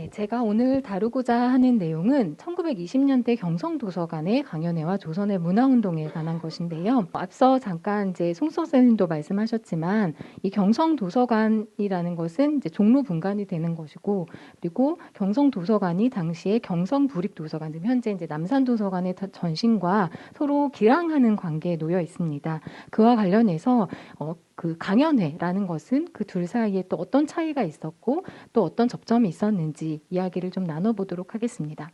네, 제가 오늘 다루고자 하는 내용은 1920년대 경성도서관의 강연회와 조선의 문화운동에 관한 것인데요. 앞서 잠깐 이제 송 선생님도 말씀하셨지만 이 경성도서관이라는 것은 이제 종로분관이 되는 것이고, 그리고 경성도서관이 당시에 경성부립도서관, 현재 이제 남산도서관의 전신과 서로 기량하는 관계에 놓여 있습니다. 그와 관련해서 그 강연회라는 것은 그 둘 사이에 또 어떤 차이가 있었고 또 어떤 접점이 있었는지 이야기를 좀 나눠보도록 하겠습니다.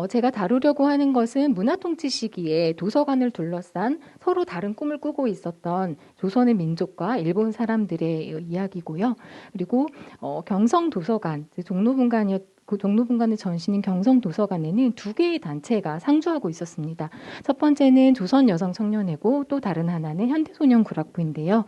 제가 다루려고 하는 것은 문화통치 시기에 도서관을 둘러싼 서로 다른 꿈을 꾸고 있었던 조선의 민족과 일본 사람들의 이야기고요. 그리고 경성도서관, 종로분관의 전신인 경성도서관에는 두 개의 단체가 상주하고 있었습니다. 첫 번째는 조선여성청년회고 또 다른 하나는 현대소년구락부인데요.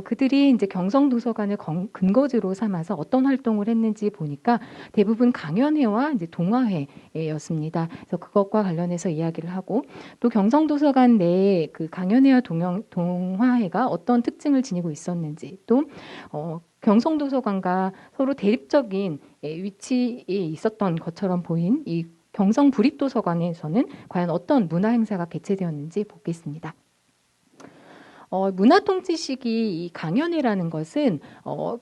그들이 이제 경성도서관을 근거지로 삼아서 어떤 활동을 했는지 보니까 대부분 강연회와 이제 동아회였습니다. 그래서 그것과 관련해서 이야기를 하고, 또 경성도서관 내에 그 강연회와 동아회가 어떤 특징을 지니고 있었는지, 또 경성도서관과 서로 대립적인 위치에 있었던 것처럼 보인 이 경성부립도서관에서는 과연 어떤 문화 행사가 개최되었는지 보겠습니다. 문화통치 시기 이 강연회라는 것은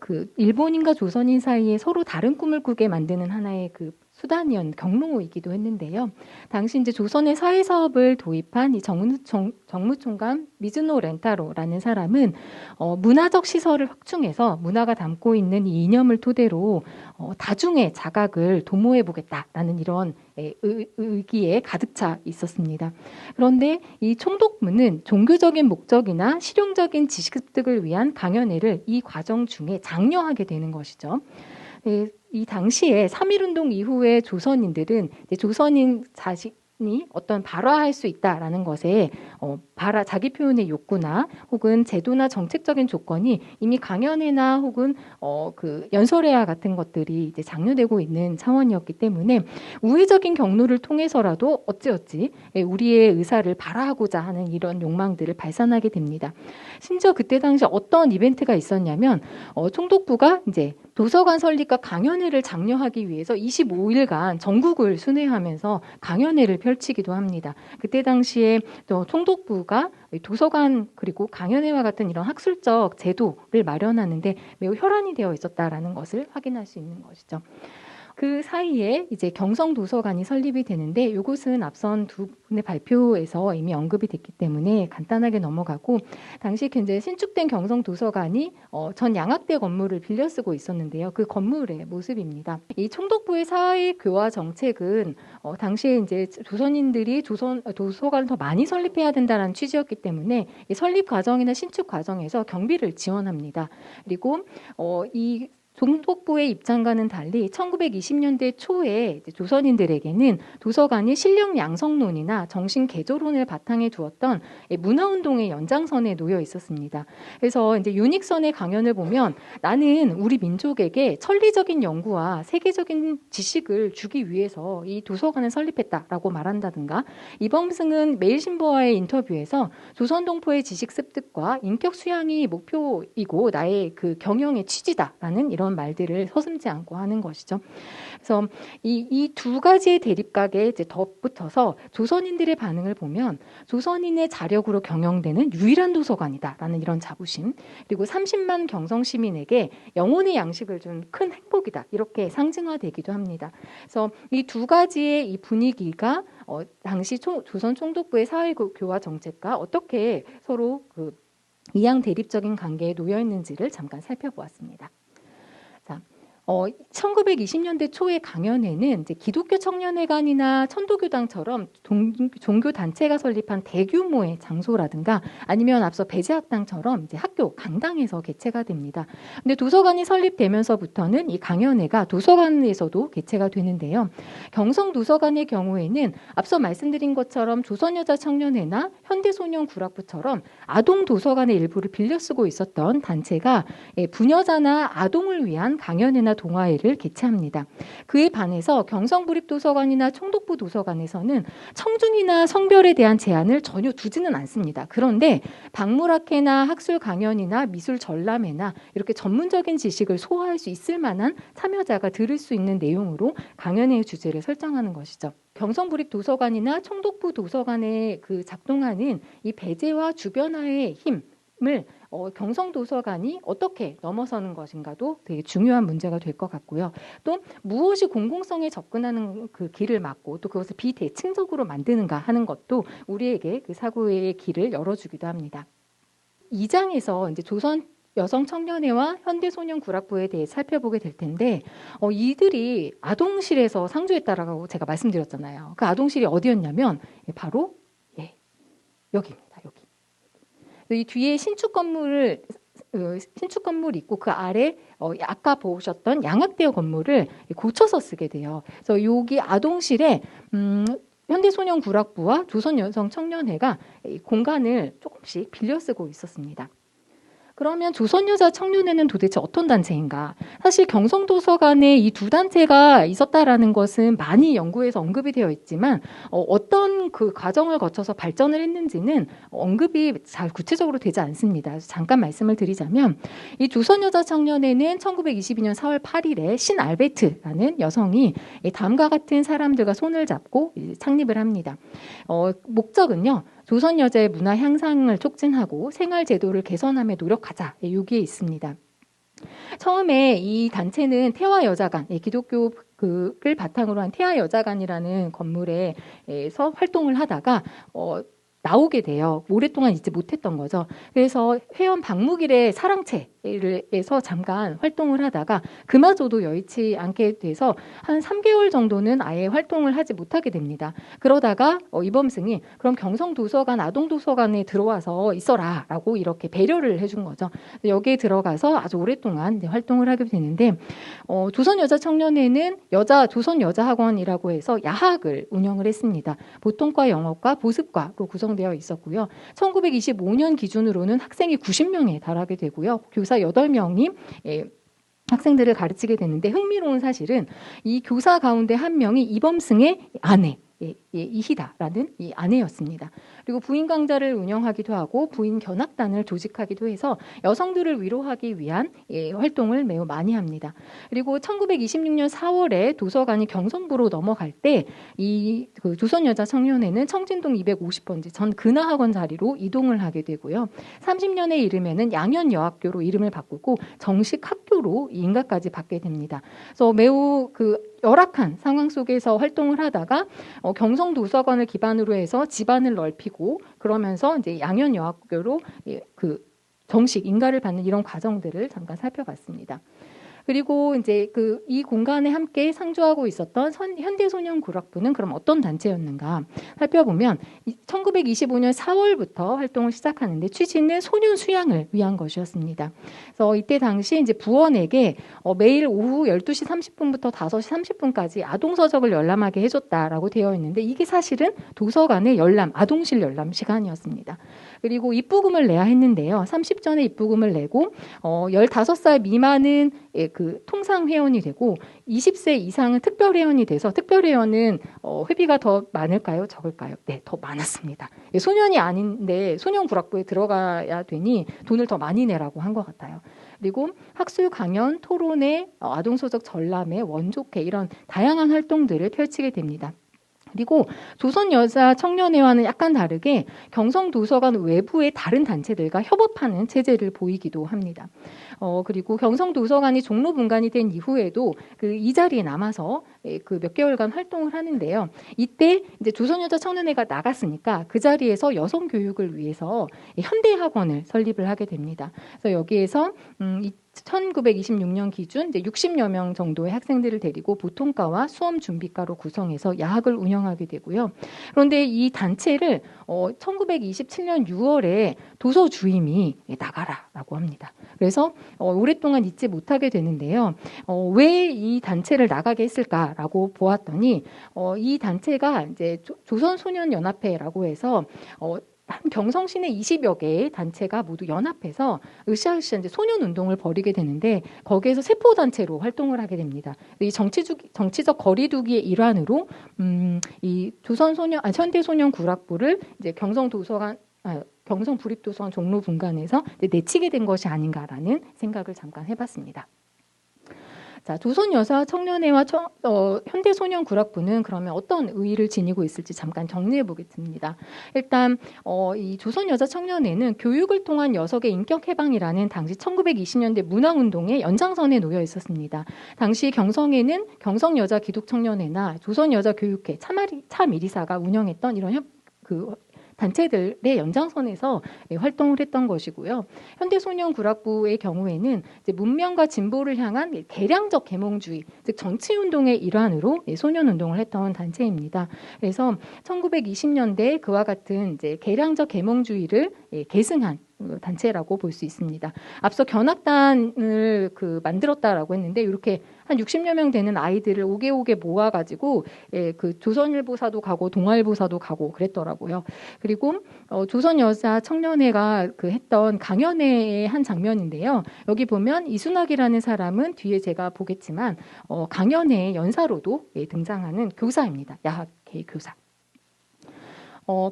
그 일본인과 조선인 사이에 서로 다른 꿈을 꾸게 만드는 하나의 그 수단이었 경로이기도 했는데요. 당시 이제 조선의 사회사업을 도입한 이 정무총감 미즈노 렌타로라는 사람은 문화적 시설을 확충해서 문화가 담고 있는 이 이념을 토대로 다중의 자각을 도모해 보겠다라는 이런 의기에 가득 차 있었습니다. 그런데 이 총독부는 종교적인 목적이나 실용적인 지식 습득을 위한 강연회를 이 과정 중에 장려하게 되는 것이죠. 이 당시에 3.1운동 이후에 조선인들은 조선인 자신이 어떤 발화할 수 있다라는 것에 자기 표현의 욕구나 혹은 제도나 정책적인 조건이 이미 강연회나 혹은 그 연설회와 같은 것들이 이제 장려되고 있는 차원이었기 때문에 우회적인 경로를 통해서라도 어찌어찌 우리의 의사를 발화하고자 하는 이런 욕망들을 발산하게 됩니다. 심지어 그때 당시 어떤 이벤트가 있었냐면 총독부가 이제 도서관 설립과 강연회를 장려하기 위해서 25일간 전국을 순회하면서 강연회를 펼치기도 합니다. 그때 당시에 또 총독부가 도서관 그리고 강연회와 같은 이런 학술적 제도를 마련하는데 매우 혈안이 되어 있었다라는 것을 확인할 수 있는 것이죠. 그 사이에 이제 경성도서관이 설립이 되는데 이것은 앞선 두 분의 발표에서 이미 언급이 됐기 때문에 간단하게 넘어가고, 당시 이제 신축된 경성도서관이 전 양학대 건물을 빌려 쓰고 있었는데요. 그 건물의 모습입니다. 이 총독부의 사회교화 정책은 당시에 이제 조선인들이 도서관을 더 많이 설립해야 된다는 취지였기 때문에 이 설립 과정이나 신축 과정에서 경비를 지원합니다. 그리고 이 총독부의 입장과는 달리 1920년대 초에 조선인들에게는 도서관이 실력 양성론이나 정신 개조론을 바탕에 두었던 문화운동의 연장선에 놓여 있었습니다. 그래서 이제 유닉선의 강연을 보면 나는 우리 민족에게 천리적인 연구와 세계적인 지식을 주기 위해서 이 도서관을 설립했다라고 말한다든가, 이범승은 매일신보와의 인터뷰에서 조선동포의 지식 습득과 인격 수양이 목표이고 나의 그 경영의 취지다라는 이런 말들을 서슴지 않고 하는 것이죠. 그래서 이 두 가지의 대립각에 이제 덧붙여서 조선인들의 반응을 보면 조선인의 자력으로 경영되는 유일한 도서관이다라는 이런 자부심, 그리고 30만 경성 시민에게 영혼의 양식을 준 큰 행복이다, 이렇게 상징화되기도 합니다. 그래서 이 두 가지의 이 분위기가 당시 조선 총독부의 사회교화 정책과 어떻게 서로 그 이양 대립적인 관계에 놓여 있는지를 잠깐 살펴보았습니다. 1920년대 초의 강연회는 이제 기독교 청년회관이나 천도교당처럼 종교 단체가 설립한 대규모의 장소라든가 아니면 앞서 배제학당처럼 이제 학교 강당에서 개최가 됩니다. 근데 도서관이 설립되면서부터는 이 강연회가 도서관에서도 개최가 되는데요. 경성도서관의 경우에는 앞서 말씀드린 것처럼 조선여자청년회나 현대소년구락부처럼 아동 도서관의 일부를 빌려 쓰고 있었던 단체가 부녀자나 아동을 위한 강연회나 동아회를 개최합니다. 그에 반해서 경성부립도서관이나 총독부 도서관에서는 청중이나 성별에 대한 제한을 전혀 두지는 않습니다. 그런데 박물학회나 학술 강연이나 미술 전람회나 이렇게 전문적인 지식을 소화할 수 있을 만한 참여자가 들을 수 있는 내용으로 강연회의 주제를 설정하는 것이죠. 경성부립도서관이나 총독부 도서관에 작동하는 이 배제와 주변화의 힘을 경성도서관이 어떻게 넘어서는 것인가도 되게 중요한 문제가 될 것 같고요. 또 무엇이 공공성에 접근하는 그 길을 막고 또 그것을 비대칭적으로 만드는가 하는 것도 우리에게 그 사고의 길을 열어주기도 합니다. 2장에서 이제 조선 여성청년회와 현대소년구락부에 대해 살펴보게 될 텐데 이들이 아동실에서 상주했다라고 제가 말씀드렸잖아요. 그 아동실이 어디였냐면 바로 여기입니다. 여기. 이 뒤에 신축 건물이 있고 그 아래 아까 보셨던 양학대여 건물을 고쳐서 쓰게 돼요. 그래서 여기 아동실에 현대소년구락부와 조선여성청년회가 공간을 조금씩 빌려 쓰고 있었습니다. 그러면 조선여자청년회는 도대체 어떤 단체인가? 사실 경성도서관에 이 두 단체가 있었다라는 것은 많이 연구에서 언급이 되어 있지만 어떤 그 과정을 거쳐서 발전을 했는지는 언급이 잘 구체적으로 되지 않습니다. 잠깐 말씀을 드리자면 이 조선여자청년회는 1922년 4월 8일에 신알베트라는 여성이 다음과 같은 사람들과 손을 잡고 창립을 합니다. 목적은요. 조선 여자의 문화 향상을 촉진하고 생활 제도를 개선함에 노력하자. 여기에 있습니다. 처음에 이 단체는 태화여자관, 기독교를 바탕으로 한 태화여자관이라는 건물에서 활동을 하다가 나오게 돼요. 오랫동안 있지 못했던 거죠. 그래서 회원 박무길의 사랑채에서 잠깐 활동을 하다가 그마저도 여의치 않게 돼서 한 3개월 정도는 아예 활동을 하지 못하게 됩니다. 그러다가 이범승이 그럼 경성도서관 아동도서관에 들어와서 있어라 라고 이렇게 배려를 해준 거죠. 여기에 들어가서 아주 오랫동안 활동을 하게 되는데 조선여자청년회는 조선여자학원이라고 해서 야학을 운영을 했습니다. 보통과 영어과 보습과로 구성되어 있었고요. 1925년 기준으로는 학생이 90명에 달하게 되고요. 교사 8명이 학생들을 가르치게 되는데 흥미로운 사실은 이 교사 가운데 한 명이 이범승의 아내 이희다라는 이 아내였습니다. 그리고 부인 강좌를 운영하기도 하고 부인 견학단을 조직하기도 해서 여성들을 위로하기 위한 활동을 매우 많이 합니다. 그리고 1926년 4월에 도서관이 경성부로 넘어갈 때 이 조선여자청년회는 청진동 250번지 전 근하학원 자리로 이동을 하게 되고요. 30년에 이르면은 양현여학교로 이름을 바꾸고 정식 학교로 인가까지 받게 됩니다. 그래서 매우 열악한 상황 속에서 활동을 하다가 경성도서관을 기반으로 해서 지반을 넓히고 그러면서 이제 양현여학교로 정식 인가를 받는 이런 과정들을 잠깐 살펴봤습니다. 그리고 이제 이 공간에 함께 상주하고 있었던 현대소년구락부는 그럼 어떤 단체였는가 살펴보면 1925년 4월부터 활동을 시작하는데 취지는 소년 수양을 위한 것이었습니다. 그래서 이때 당시 이제 부원에게 매일 오후 12시 30분부터 5시 30분까지 아동서적을 열람하게 해줬다라고 되어 있는데 이게 사실은 도서관의 아동실 열람 시간이었습니다. 그리고 입부금을 내야 했는데요. 30전에 입부금을 내고 15살 미만은 통상 회원이 되고 20세 이상은 특별 회원이 돼서 특별 회원은 회비가 더 많을까요? 적을까요? 네, 더 많았습니다. 소년이 아닌데 소년구락부에 들어가야 되니 돈을 더 많이 내라고 한 것 같아요. 그리고 학술 강연, 토론회, 아동서적 전람회, 원조회 이런 다양한 활동들을 펼치게 됩니다. 그리고 조선여자청년회와는 약간 다르게 경성도서관 외부의 다른 단체들과 협업하는 체제를 보이기도 합니다. 그리고 경성도서관이 종로분관이 된 이후에도 이 자리에 남아서 몇 개월간 활동을 하는데요. 이때 이제 조선여자청년회가 나갔으니까 그 자리에서 여성 교육을 위해서 현대학원을 설립을 하게 됩니다. 그래서 여기에서 1926년 기준 이제 60여 명 정도의 학생들을 데리고 보통과와 수험 준비과로 구성해서 야학을 운영하게 되고요. 그런데 이 단체를 1927년 6월에 도서 주임이 나가라라고 합니다. 그래서 오랫동안 있지 못하게 되는데요. 왜 이 단체를 나가게 했을까라고 보았더니 이 단체가 이제 조선소년연합회라고 해서 한 경성시내 20여 개의 단체가 모두 연합해서 으쌰으쌰 이제 소년 운동을 벌이게 되는데 거기에서 세포 단체로 활동을 하게 됩니다. 이 정치적 거리두기의 일환으로 이 현대소년구락부를 이제 경성부립도서관 종로 분관에서 내치게 된 것이 아닌가라는 생각을 잠깐 해봤습니다. 자, 조선여사청년회와 현대소년구락부는 그러면 어떤 의의를 지니고 있을지 잠깐 정리해 보겠습니다. 일단 이 조선여자청년회는 교육을 통한 여성의 인격해방이라는 당시 1920년대 문화운동의 연장선에 놓여 있었습니다. 당시 경성에는 경성여자기독청년회나 조선여자교육회, 차미리사가 운영했던 이런 단체들의 연장선에서 활동을 했던 것이고요. 현대소년구락부의 경우에는 이제 문명과 진보를 향한 개량적 계몽주의, 즉 정치운동의 일환으로 소년운동을 했던 단체입니다. 그래서 1920년대 그와 같은 이제 개량적 계몽주의를 계승한 단체라고 볼 수 있습니다. 앞서 견학단을 만들었다라고 했는데 이렇게 한 60여 명 되는 아이들을 오개오개 모아가지고 그 조선일보사도 가고 동아일보사도 가고 그랬더라고요. 그리고 조선여자청년회가 했던 강연회의 한 장면인데요. 여기 보면 이순학이라는 사람은 뒤에 제가 보겠지만 강연회의 연사로도 등장하는 교사입니다. 야학의 교사.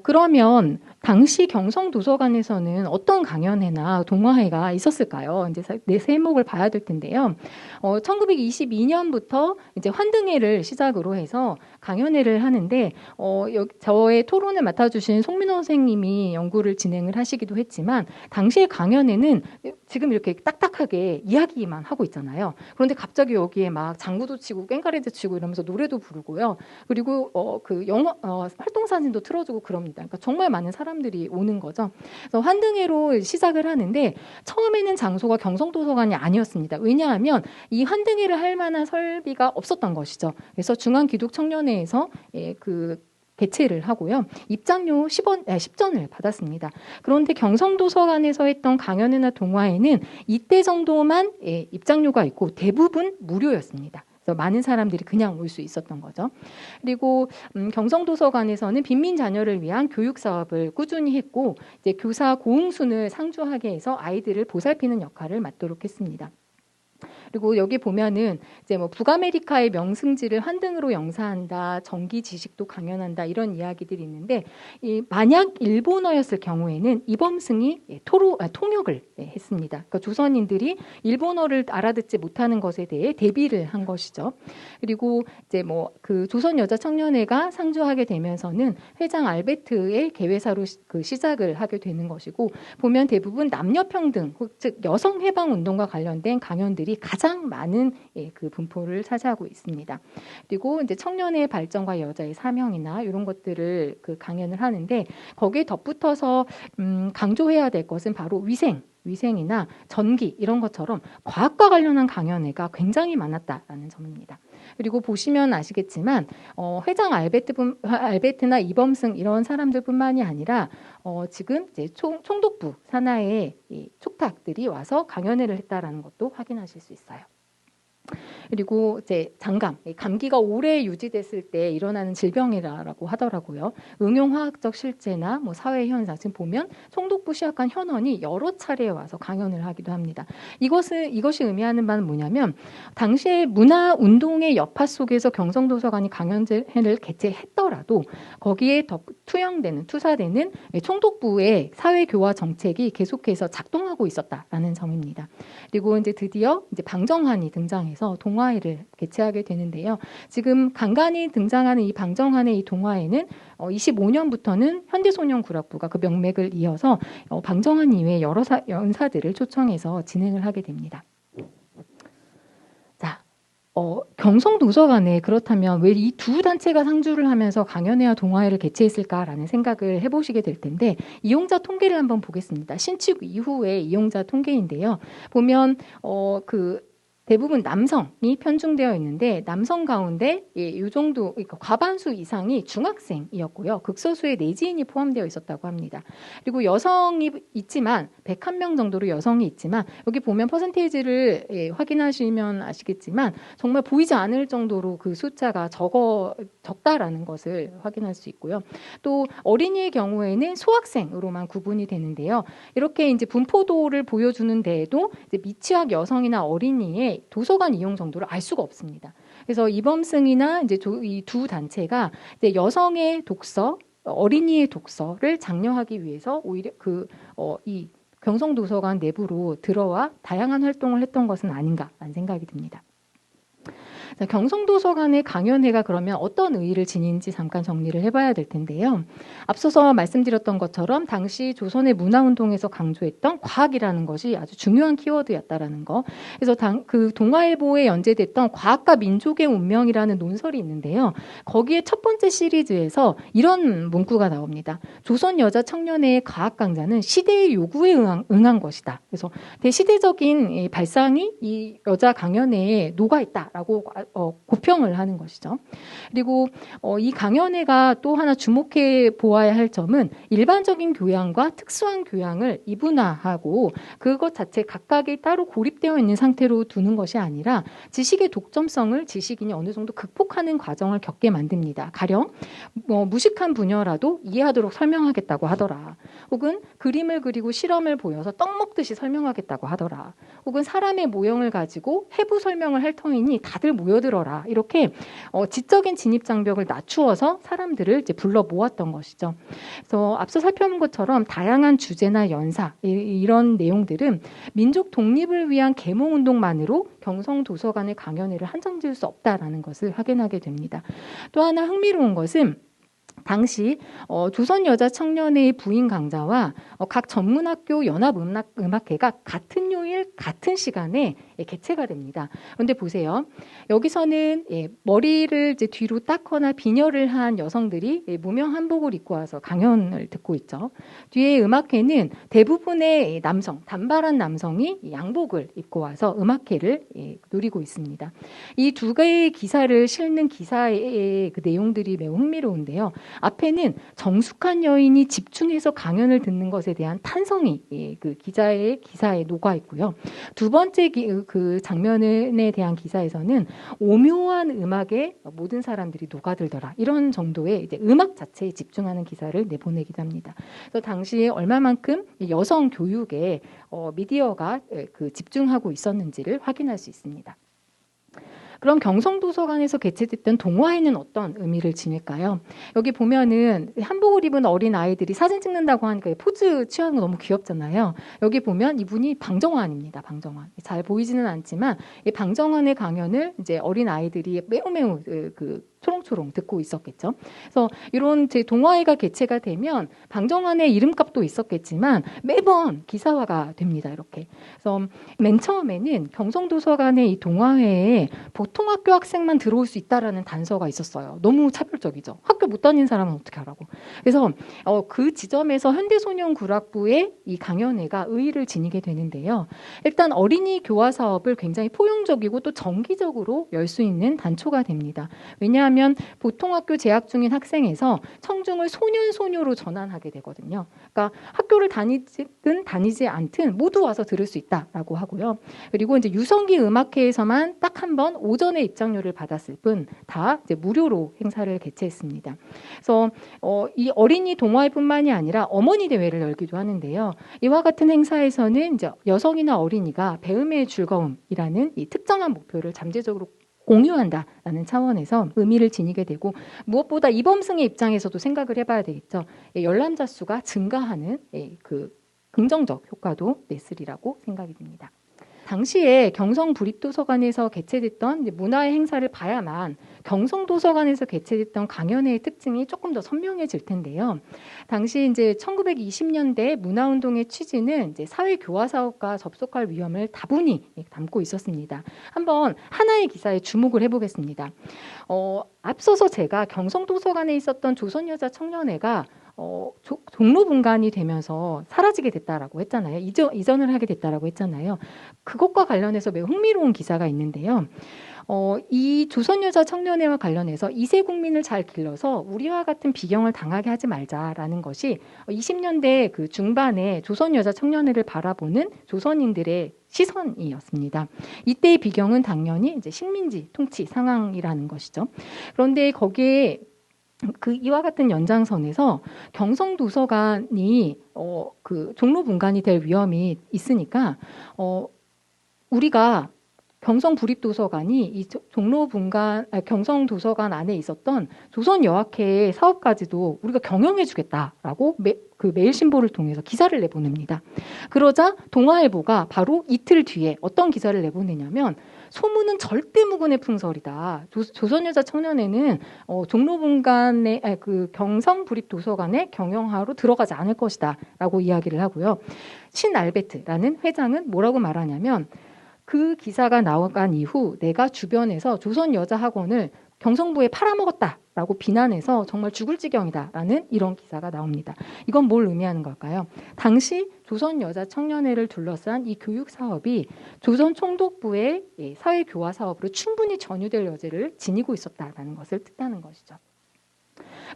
그러면 당시 경성도서관에서는 어떤 강연회나 동화회가 있었을까요? 이제 네 세목을 봐야 될 텐데요. 1922년부터 이제 환등회를 시작으로 해서 강연회를 하는데 저의 토론을 맡아주신 송민호 선생님이 연구를 진행을 하시기도 했지만 당시의 강연회는 지금 이렇게 딱딱하게 이야기만 하고 있잖아요. 그런데 갑자기 여기에 막 장구도 치고 꽹과리도 치고 이러면서 노래도 부르고요. 그리고 활동 사진도 틀어주고 그럽니다. 그러니까 정말 많은 사람들이 오는 거죠. 그래서 환등회로 시작을 하는데 처음에는 장소가 경성도서관이 아니었습니다. 왜냐하면 이 환등회를 할 만한 설비가 없었던 것이죠. 그래서 중앙기독청년회에서 개최를 하고요. 입장료 10전을 받았습니다. 그런데 경성도서관에서 했던 강연회나 동화회는 이때 정도만 입장료가 있고 대부분 무료였습니다. 그래서 많은 사람들이 그냥 올 수 있었던 거죠. 그리고 경성도서관에서는 빈민 자녀를 위한 교육 사업을 꾸준히 했고 이제 교사 고흥순을 상주하게 해서 아이들을 보살피는 역할을 맡도록 했습니다. 그리고 여기 보면은 이제 북아메리카의 명승지를 환등으로 영사한다, 정기 지식도 강연한다 이런 이야기들이 있는데 만약 일본어였을 경우에는 이범승이 통역을 했습니다. 그러니까 조선인들이 일본어를 알아듣지 못하는 것에 대해 대비를 한 것이죠. 그리고 이제 조선여자청년회가 상주하게 되면서는 회장 알베트의 개회사로 시작을 하게 되는 것이고 보면 대부분 남녀평등, 즉 여성해방운동과 관련된 강연들이 가장 많은 분포를 차지하고 있습니다. 그리고 이제 청년의 발전과 여자의 사명이나 이런 것들을 강연을 하는데 거기에 덧붙어서 강조해야 될 것은 바로 위생이나 전기 이런 것처럼 과학과 관련한 강연회가 굉장히 많았다라는 점입니다. 그리고 보시면 아시겠지만 회장 알베트나 이범승 이런 사람들뿐만이 아니라 지금 이제 총독부 산하의 촉탁들이 와서 강연회를 했다라는 것도 확인하실 수 있어요. 그리고 이제 감기가 오래 유지됐을 때 일어나는 질병이라고 하더라고요. 응용화학적 실제나 사회 현상 지금 보면 총독부 시학관 현원이 여러 차례 와서 강연을 하기도 합니다. 이것이 의미하는 바는 뭐냐면 당시에 문화 운동의 여파 속에서 경성도서관이 강연회를 개최했더라도 거기에 투사되는 총독부의 사회교화 정책이 계속해서 작동하고 있었다라는 점입니다. 그리고 이제 드디어 방정환이 등장해서 동화회를 개최하게 되는데요. 지금 간간히 등장하는 이 방정환의 이 동화회는 25년부터는 현대소년구락부가 그 명맥을 이어서 방정환 이외에 여러 연사들을 초청해서 진행을 하게 됩니다. 자, 경성도서관에 그렇다면 왜 이 두 단체가 상주를 하면서 강연회와 동화회를 개최했을까라는 생각을 해보시게 될 텐데 이용자 통계를 한번 보겠습니다. 신축 이후의 이용자 통계인데요. 보면 대부분 남성이 편중되어 있는데 남성 가운데 이 정도 그러니까 과반수 이상이 중학생이었고요. 극소수의 내지인이 포함되어 있었다고 합니다. 그리고 여성이 있지만 101명 정도로 여성이 있지만 여기 보면 퍼센테이지를 확인하시면 아시겠지만 정말 보이지 않을 정도로 그 숫자가 적다라는 것을 확인할 수 있고요. 또 어린이의 경우에는 소학생으로만 구분이 되는데요. 이렇게 이제 분포도를 보여주는 데에도 이제 미취학 여성이나 어린이의 도서관 이용 정도를 알 수가 없습니다. 그래서 이범승이나 이제 이 두 단체가 이제 여성의 독서, 어린이의 독서를 장려하기 위해서 오히려 이 경성도서관 내부로 들어와 다양한 활동을 했던 것은 아닌가라는 생각이 듭니다. 경성도서관의 강연회가 그러면 어떤 의의를 지닌지 잠깐 정리를 해봐야 될 텐데요. 앞서서 말씀드렸던 것처럼 당시 조선의 문화운동에서 강조했던 과학이라는 것이 아주 중요한 키워드였다라는 거. 그래서 그 동아일보에 연재됐던 과학과 민족의 운명이라는 논설이 있는데요. 거기에 첫 번째 시리즈에서 이런 문구가 나옵니다. 조선 여자 청년회의 과학 강좌는 시대의 요구에 응한 것이다. 그래서 대시대적인 발상이 이 여자 강연회에 녹아있다라고 고평을 하는 것이죠. 그리고 이 강연회가 또 하나 주목해 보아야 할 점은 일반적인 교양과 특수한 교양을 이분화하고 그것 자체 각각이 따로 고립되어 있는 상태로 두는 것이 아니라 지식의 독점성을 지식인이 어느 정도 극복하는 과정을 겪게 만듭니다. 가령 무식한 분야라도 이해하도록 설명하겠다고 하더라. 혹은 그림을 그리고 실험을 보여서 떡 먹듯이 설명하겠다고 하더라. 혹은 사람의 모형을 가지고 해부 설명을 할 터이니 다들 모여들어라. 이렇게 지적인 진입 장벽을 낮추어서 사람들을 이제 불러 모았던 것이죠. 그래서 앞서 살펴본 것처럼 다양한 주제나 연사 이런 내용들은 민족 독립을 위한 계몽 운동만으로 경성도서관의 강연회를 한정지을 수 없다라는 것을 확인하게 됩니다. 또 하나 흥미로운 것은 당시 조선 여자 청년회의 부인 강좌와 각 전문학교 연합음악회가 같은 요일 같은 시간에 개최가 됩니다. 그런데 보세요. 여기서는 머리를 이제 뒤로 닦거나 비녀를 한 여성들이 무명 한복을 입고 와서 강연을 듣고 있죠. 뒤에 음악회는 대부분의 남성, 단발한 남성이 양복을 입고 와서 음악회를 누리고 있습니다. 이 두 개의 기사를 실는 기사의 그 내용들이 매우 흥미로운데요. 앞에는 정숙한 여인이 집중해서 강연을 듣는 것에 대한 탄성이 그 기자의 기사에 녹아 있고요. 두 번째 그 장면에 대한 기사에서는 오묘한 음악에 모든 사람들이 녹아들더라. 이런 정도의 이제 음악 자체에 집중하는 기사를 내보내기도 합니다. 그래서 당시에 얼마만큼 여성 교육에 미디어가 그 집중하고 있었는지를 확인할 수 있습니다. 그럼 경성도서관에서 개최됐던 동화에는 어떤 의미를 지닐까요? 여기 보면은 한복을 입은 어린 아이들이 사진 찍는다고 하니까 포즈 취하는 거 너무 귀엽잖아요. 여기 보면 이분이 방정환입니다. 방정환. 잘 보이지는 않지만 이 방정환의 강연을 이제 어린 아이들이 매우 초롱초롱 듣고 있었겠죠. 그래서 이런 제 동화회가 개최가 되면 방정환의 이름값도 있었겠지만 매번 기사화가 됩니다. 이렇게. 그래서 맨 처음에는 경성도서관의 이 동화회에 보통 학교 학생만 들어올 수 있다라는 단서가 있었어요. 너무 차별적이죠. 학교 못 다닌 사람은 어떻게 하라고. 그래서 그 지점에서 현대소년구락부의 이 강연회가 의의를 지니게 되는데요. 일단 어린이 교화 사업을 굉장히 포용적이고 또 정기적으로 열 수 있는 단초가 됩니다. 왜냐하면 보통 학교 재학 중인 학생에서 청중을 소년 소녀로 전환하게 되거든요. 그러니까 학교를 다니든 다니지 않든 모두 와서 들을 수 있다라고 하고요. 그리고 이제 유성기 음악회에서만 딱 한 번 오전에 입장료를 받았을 뿐 다 이제 무료로 행사를 개최했습니다. 그래서 이 어린이 동화회뿐만이 아니라 어머니 대회를 열기도 하는데요. 이와 같은 행사에서는 이제 여성이나 어린이가 배움의 즐거움이라는 이 특정한 목표를 잠재적으로 공유한다라는 차원에서 의미를 지니게 되고 무엇보다 이범승의 입장에서도 생각을 해봐야 되겠죠. 열람자 수가 증가하는 그 긍정적 효과도 냈으리라고 생각이 듭니다. 당시에 경성부립도서관에서 개최됐던 문화의 행사를 봐야만 경성도서관에서 개최됐던 강연회의 특징이 조금 더 선명해질 텐데요. 당시 이제 1920년대 문화운동의 취지는 이제 사회교화 사업과 접속할 위험을 다분히 담고 있었습니다. 한번 하나의 기사에 주목을 해보겠습니다. 앞서서 제가 경성도서관에 있었던 조선여자 청년회가 종로분간이 되면서 사라지게 됐다라고 했잖아요. 이전을 하게 됐다라고 했잖아요. 그것과 관련해서 매우 흥미로운 기사가 있는데요. 이 조선여자 청년회와 관련해서 2세 국민을 잘 길러서 우리와 같은 비경을 당하게 하지 말자라는 것이 20년대 그 중반에 조선여자 청년회를 바라보는 조선인들의 시선이었습니다. 이때의 비경은 당연히 이제 식민지 통치 상황이라는 것이죠. 그런데 거기에 이와 같은 연장선에서 경성도서관이 그 종로분간이 될 위험이 있으니까 우리가 경성부립도서관이 이 경성도서관 안에 있었던 조선여학회의 사업까지도 우리가 경영해주겠다라고 그 매일신보를 통해서 기사를 내보냅니다. 그러자 동아일보가 바로 이틀 뒤에 어떤 기사를 내보내냐면 소문은 절대 무근의 풍설이다. 조선여자 청년회는 종로분간의 그 경성부립도서관의 경영하로 들어가지 않을 것이다라고 이야기를 하고요. 신알베트라는 회장은 뭐라고 말하냐면 그 기사가 나간 이후 내가 주변에서 조선여자학원을 경성부에 팔아먹었다라고 비난해서 정말 죽을 지경이다라는 이런 기사가 나옵니다. 이건 뭘 의미하는 걸까요? 당시 조선여자청년회를 둘러싼 이 교육사업이 조선총독부의 사회교화 사업으로 충분히 전유될 여지를 지니고 있었다는 것을 뜻하는 것이죠.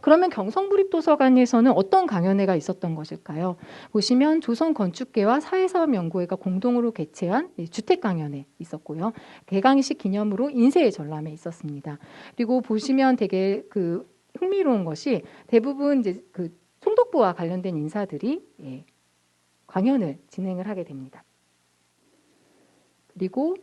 그러면 경성부립도서관에서는 어떤 강연회가 있었던 것일까요? 보시면 조선건축계와 사회사업연구회가 공동으로 개최한 주택강연회 있었고요. 개강식 기념으로 인쇄의 전람회 있었습니다. 그리고 보시면 되게 그 흥미로운 것이 대부분 이제 그 총독부와 관련된 인사들이 강연을 진행을 하게 됩니다. 그리고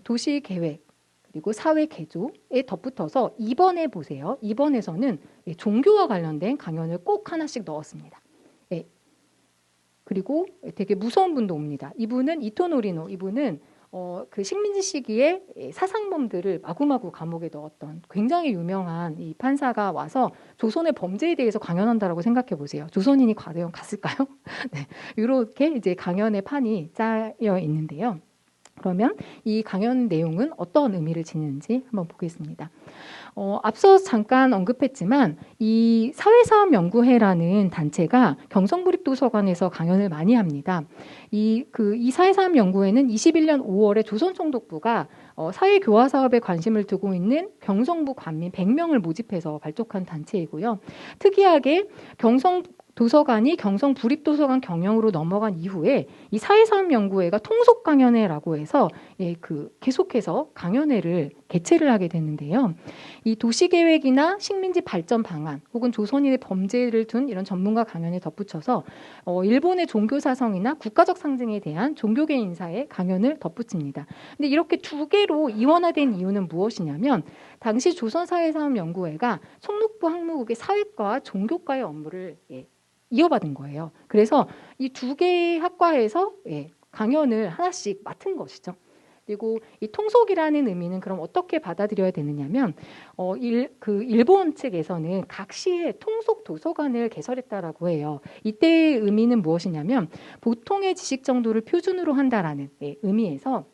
도시계획 그리고 사회개조에 덧붙어서 2번에 보세요. 2번에서는 종교와 관련된 강연을 꼭 하나씩 넣었습니다. 그리고 되게 무서운 분도 옵니다. 이분은 이토노리노, 이분은 그 식민지 시기에 사상범들을 마구마구 감옥에 넣었던 굉장히 유명한 이 판사가 와서 조선의 범죄에 대해서 강연한다라고 생각해 보세요. 조선인이 과연 갔을까요? 네, 이렇게 이제 강연의 판이 짜여 있는데요. 그러면 이 강연 내용은 어떤 의미를 지니는지 한번 보겠습니다. 앞서 잠깐 언급했지만 이 사회사업연구회라는 단체가 경성부립도서관에서 강연을 많이 합니다. 이 사회사업연구회는 21년 5월에 조선총독부가 사회교화 사업에 관심을 두고 있는 경성부 관민 100명을 모집해서 발족한 단체이고요. 특이하게 도서관이 경성부립도서관 경영으로 넘어간 이후에 이 사회사업연구회가 통속강연회라고 해서 계속해서 강연회를 개최를 하게 됐는데요. 이 도시계획이나 식민지 발전 방안 혹은 조선인의 범죄를 둔 이런 전문가 강연에 덧붙여서 일본의 종교사성이나 국가적 상징에 대한 종교계 인사의 강연을 덧붙입니다. 근데 이렇게 두 개로 이원화된 이유는 무엇이냐면 당시 조선사회사업연구회가 총독부 학무국의 사회과와 종교과의 업무를 이어받은 거예요. 그래서 이 두 개의 학과에서 강연을 하나씩 맡은 것이죠. 그리고 이 통속이라는 의미는 그럼 어떻게 받아들여야 되느냐면 일본 측에서는 각 시에 통속 도서관을 개설했다라고 해요. 이때의 의미는 무엇이냐면 보통의 지식 정도를 표준으로 한다라는 의미에서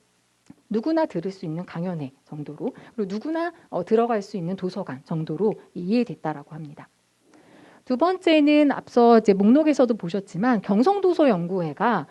누구나 들을 수 있는 강연회 정도로 그리고 누구나 들어갈 수 있는 도서관 정도로 이해됐다라고 합니다. 두 번째는 앞서 이제 목록에서도 보셨지만 경성도서연구회가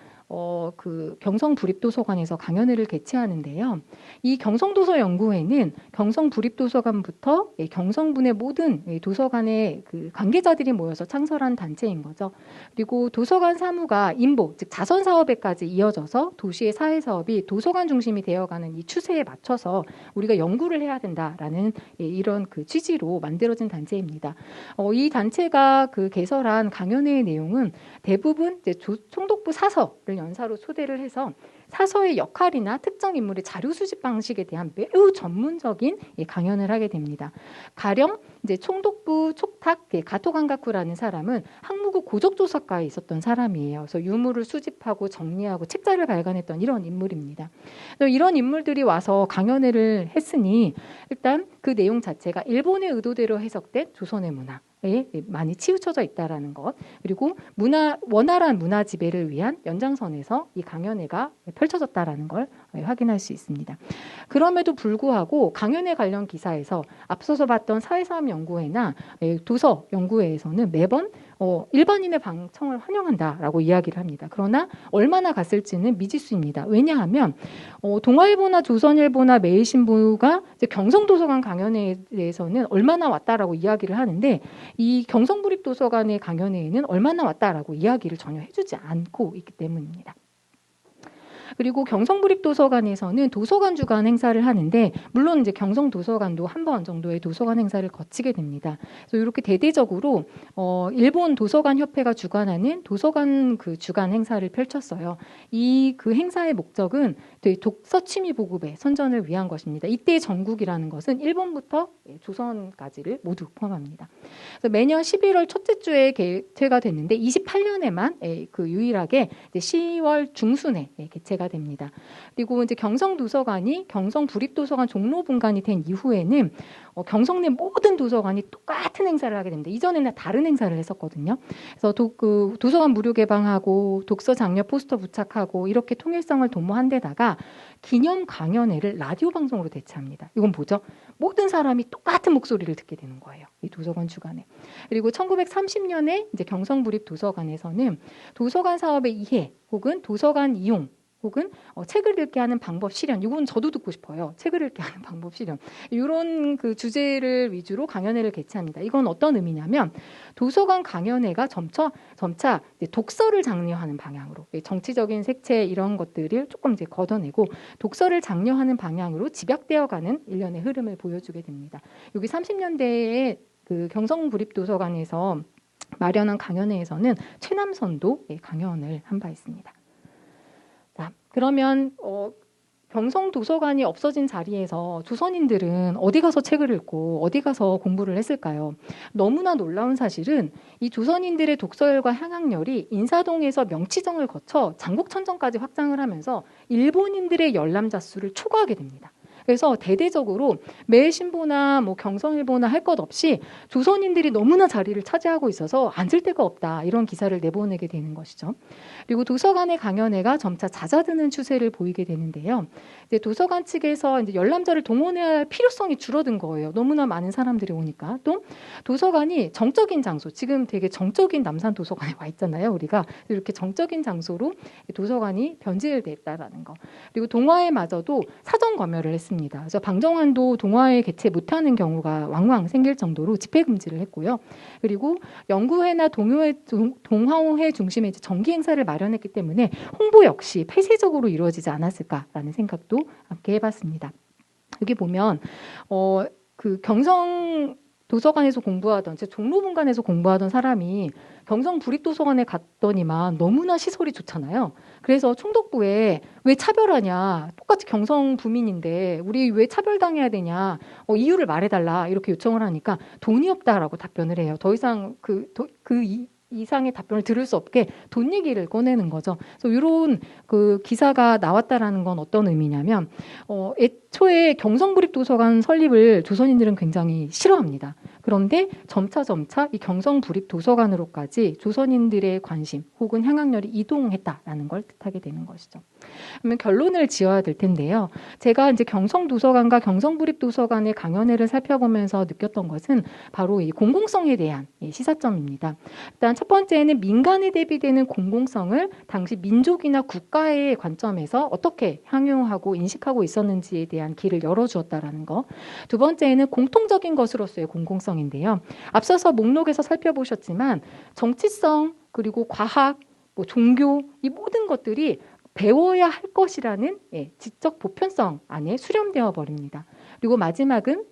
그 경성부립도서관에서 강연회를 개최하는데요. 이 경성도서연구회는 경성부립도서관부터 경성분의 모든 도서관의 그 관계자들이 모여서 창설한 단체인 거죠. 그리고 도서관 사무가 인보, 즉 자선 사업에까지 이어져서 도시의 사회 사업이 도서관 중심이 되어가는 이 추세에 맞춰서 우리가 연구를 해야 된다라는 이런 그 취지로 만들어진 단체입니다. 이 단체가 그 개설한 강연회의 내용은 대부분 이제 총독부 사서를 연사로 초대를 해서 사서의 역할이나 특정 인물의 자료 수집 방식에 대한 매우 전문적인 강연을 하게 됩니다. 가령 이제 총독부 촉탁 가토강가쿠라는 사람은 항무국 고적조사과에 있었던 사람이에요. 그래서 유물을 수집하고 정리하고 책자를 발간했던 이런 인물입니다. 이런 인물들이 와서 강연회를 했으니 일단 그 내용 자체가 일본의 의도대로 해석된 조선의 문화 많이 치우쳐져 있다라는 것 그리고 원활한 문화 지배를 위한 연장선에서 이 강연회가 펼쳐졌다라는 걸 확인할 수 있습니다. 그럼에도 불구하고 강연회 관련 기사에서 앞서서 봤던 사회사업연구회나 도서연구회에서는 매번 일반인의 방청을 환영한다라고 이야기를 합니다. 그러나 얼마나 갔을지는 미지수입니다. 왜냐하면 동아일보나 조선일보나 매일신보가 이제 경성도서관 강연회에 대해서는 얼마나 왔다라고 이야기를 하는데 이 경성부립도서관의 강연회에는 얼마나 왔다라고 이야기를 전혀 해주지 않고 있기 때문입니다. 그리고 경성부립도서관에서는 도서관 주간 행사를 하는데 물론 이제 경성도서관도 한 번 정도의 도서관 행사를 거치게 됩니다. 그래서 이렇게 대대적으로 일본 도서관 협회가 주관하는 도서관 그 주간 행사를 펼쳤어요. 그 행사의 목적은 독서 취미 보급의 선전을 위한 것입니다. 이때 전국이라는 것은 일본부터 조선까지를 모두 포함합니다. 그래서 매년 11월 첫째 주에 개최가 됐는데 28년에만 그 유일하게 이제 10월 중순에 개최가 됩니다. 그리고 이제 경성도서관이 경성부립도서관 종로분관이 된 이후에는 경성 내 모든 도서관이 똑같은 행사를 하게 됩니다. 이전에는 다른 행사를 했었거든요. 그래서 도서관 무료 개방하고 독서 장려 포스터 부착하고 이렇게 통일성을 도모한 데다가 기념 강연회를 라디오 방송으로 대체합니다. 이건 뭐죠? 모든 사람이 똑같은 목소리를 듣게 되는 거예요. 이 도서관 주간에. 그리고 1930년에 이제 경성부립도서관에서는 도서관 사업의 이해 혹은 도서관 이용 혹은 책을 읽게 하는 방법 실현. 이건 저도 듣고 싶어요. 책을 읽게 하는 방법 실현. 이런 그 주제를 위주로 강연회를 개최합니다. 이건 어떤 의미냐면 도서관 강연회가 점차 이제 독서를 장려하는 방향으로 정치적인 색채 이런 것들을 조금 이제 걷어내고 독서를 장려하는 방향으로 집약되어가는 일련의 흐름을 보여주게 됩니다. 여기 30년대에 그 경성부립도서관에서 마련한 강연회에서는 최남선도 강연을 한 바 있습니다. 자, 그러면 경성도서관이 없어진 자리에서 조선인들은 어디 가서 책을 읽고 어디 가서 공부를 했을까요? 너무나 놀라운 사실은 이 조선인들의 독서열과 향학열이 인사동에서 명치정을 거쳐 장곡천정까지 확장을 하면서 일본인들의 열람자 수를 초과하게 됩니다. 그래서 대대적으로 매일신보나 뭐 경성일보나 할 것 없이 조선인들이 너무나 자리를 차지하고 있어서 앉을 데가 없다 이런 기사를 내보내게 되는 것이죠. 그리고 도서관의 강연회가 점차 잦아드는 추세를 보이게 되는데요. 이제 도서관 측에서 이제 열람자를 동원해야 할 필요성이 줄어든 거예요. 너무나 많은 사람들이 오니까. 또 도서관이 정적인 장소, 지금 되게 정적인 남산 도서관에 와 있잖아요. 우리가 이렇게 정적인 장소로 도서관이 변질됐다라는 거. 그리고 동화회마저도 사전 검열을 했습니다. 그래서 방정환도 동화회 개최 못하는 경우가 왕왕 생길 정도로 집회 금지를 했고요. 그리고 연구회나 동화회 중심의 정기 행사를 마련했기 때문에 홍보 역시 폐쇄적으로 이루어지지 않았을까라는 생각도 함께 해봤습니다. 여기 보면 그 경성 도서관에서 공부하던 종로분관에서 공부하던 사람이 경성부립도서관에 갔더니만 너무나 시설이 좋잖아요. 그래서 총독부에 왜 차별하냐, 똑같이 경성부민인데 우리 왜 차별당해야 되냐, 이유를 말해달라 이렇게 요청을 하니까 돈이 없다라고 답변을 해요. 더 이상 이상의 답변을 들을 수 없게 돈 얘기를 꺼내는 거죠. 그래서 이런 그 기사가 나왔다라는 건 어떤 의미냐면 애초에 경성부립도서관 설립을 조선인들은 굉장히 싫어합니다. 그런데 점차 이 경성부립도서관으로까지 조선인들의 관심 혹은 향학열이 이동했다라는 걸 뜻하게 되는 것이죠. 그러면 결론을 지어야 될 텐데요. 제가 이제 경성도서관과 경성부립도서관의 강연회를 살펴보면서 느꼈던 것은 바로 이 공공성에 대한 시사점입니다. 일단 첫 번째는 민간에 대비되는 공공성을 당시 민족이나 국가의 관점에서 어떻게 향유하고 인식하고 있었는지에 대한 길을 열어주었다라는 거. 두 번째는 공통적인 것으로서의 공공성인데요. 앞서서 목록에서 살펴보셨지만 정치성 그리고 과학, 종교 이 모든 것들이 배워야 할 것이라는 지적 보편성 안에 수렴되어 버립니다. 그리고 마지막은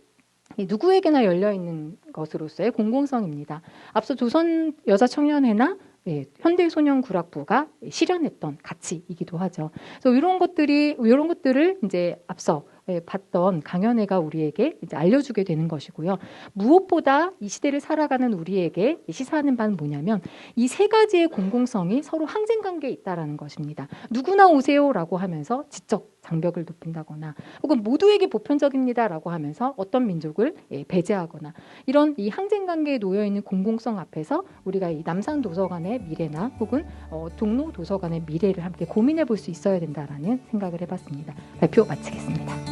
누구에게나 열려있는 것으로서의 공공성입니다. 앞서 조선여자청년회나 현대소년구락부가 실현했던 가치이기도 하죠. 그래서 이런 것들을 이제 앞서 봤던 강연회가 우리에게 이제 알려주게 되는 것이고요. 무엇보다 이 시대를 살아가는 우리에게 시사하는 바는 뭐냐면 이 세 가지의 공공성이 서로 항쟁 관계에 있다라는 것입니다. 누구나 오세요라고 하면서 지적 장벽을 높인다거나 혹은 모두에게 보편적입니다라고 하면서 어떤 민족을 배제하거나 이런 이 항쟁 관계에 놓여 있는 공공성 앞에서 우리가 이 남산 도서관의 미래나 혹은 종로 도서관의 미래를 함께 고민해 볼 수 있어야 된다라는 생각을 해봤습니다. 발표 마치겠습니다.